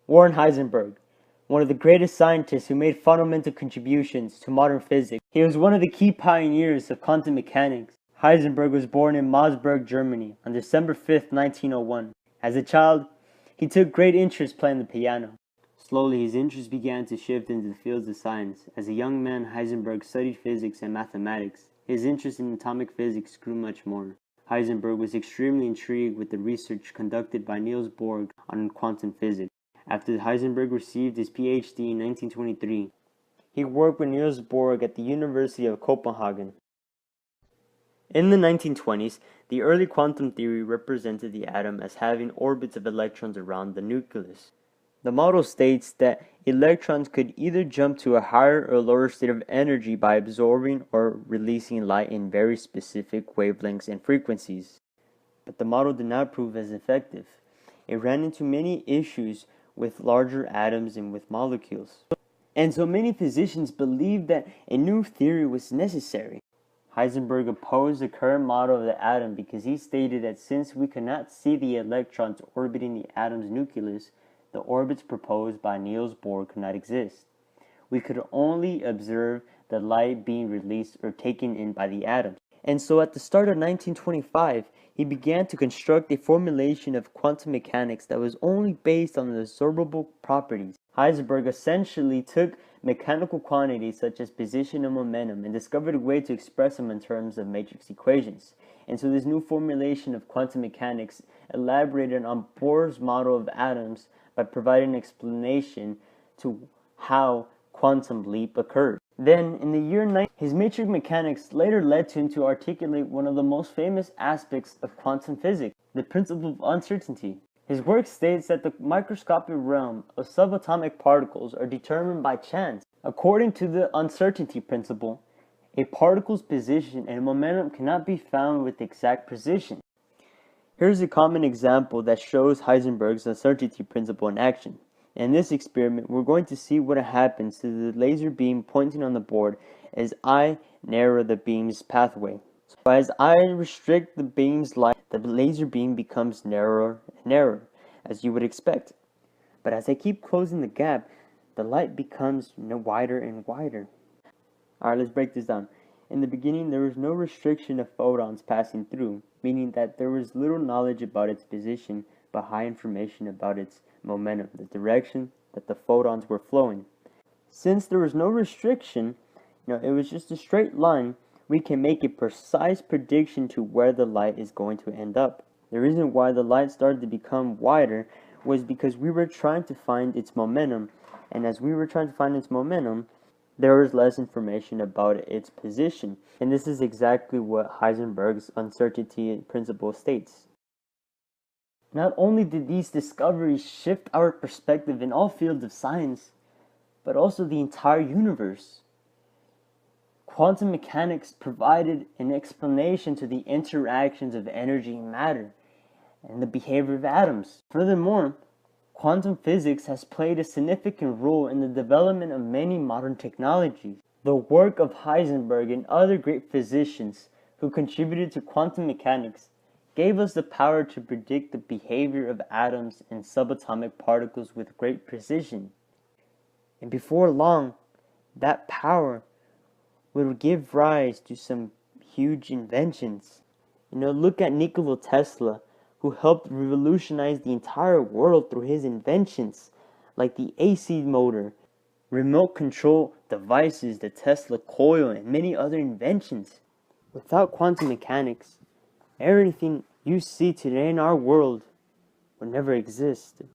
Warren Heisenberg, one of the greatest scientists who made fundamental contributions to modern physics. He was one of the key pioneers of quantum mechanics. Heisenberg was born in Marsburg, Germany on December 5, 1901. As a child, he took great interest playing the piano. Slowly, his interest began to shift into the fields of science. As a young man, Heisenberg studied physics and mathematics. His interest in atomic physics grew much more. Heisenberg was extremely intrigued with the research conducted by Niels Bohr on quantum physics. After Heisenberg received his PhD in 1923, he worked with Niels Bohr at the University of Copenhagen. In the 1920s, the early quantum theory represented the atom as having orbits of electrons around the nucleus. The model states that electrons could either jump to a higher or lower state of energy by absorbing or releasing light in very specific wavelengths and frequencies. But the model did not prove as effective. It ran into many issues with larger atoms and with molecules. And so many physicians believed that a new theory was necessary. Heisenberg opposed the current model of the atom because he stated that since we could not see the electrons orbiting the atom's nucleus, the orbits proposed by Niels Bohr could not exist. We could only observe the light being released or taken in by the atoms. And so at the start of 1925, he began to construct a formulation of quantum mechanics that was only based on the observable properties. Heisenberg essentially took mechanical quantities such as position and momentum and discovered a way to express them in terms of matrix equations. And so this new formulation of quantum mechanics elaborated on Bohr's model of atoms by providing an explanation to how quantum leap occurred. Then, in the year 19, his matrix mechanics later led to him to articulate one of the most famous aspects of quantum physics, the principle of uncertainty. His work states that the microscopic realm of subatomic particles are determined by chance. According to the uncertainty principle, a particle's position and momentum cannot be found with exact precision. Here's a common example that shows Heisenberg's uncertainty principle in action. In this experiment, we're going to see what happens to the laser beam pointing on the board as I narrow the beam's pathway. So as I restrict the beam's light, the laser beam becomes narrower and narrower, as you would expect. But as I keep closing the gap, the light becomes wider and wider. Alright, let's break this down. In the beginning, there was no restriction of photons passing through, meaning that there was little knowledge about its position, but high information about its momentum, the direction that the photons were flowing. Since there was no restriction, it was just a straight line, we can make a precise prediction to where the light is going to end up. The reason why the light started to become wider was because we were trying to find its momentum, and as we were trying to find its momentum, there was less information about its position. And this is exactly what Heisenberg's uncertainty principle states. Not only did these discoveries shift our perspective in all fields of science, but also the entire universe. Quantum mechanics provided an explanation to the interactions of energy and matter, and the behavior of atoms. Furthermore, quantum physics has played a significant role in the development of many modern technologies. The work of Heisenberg and other great physicians who contributed to quantum mechanics gave us the power to predict the behavior of atoms and subatomic particles with great precision. And before long, that power would give rise to some huge inventions. Look at Nikola Tesla, who helped revolutionize the entire world through his inventions, like the AC motor, remote control devices, the Tesla coil, and many other inventions. Without quantum mechanics, everything you see today in our world would never exist.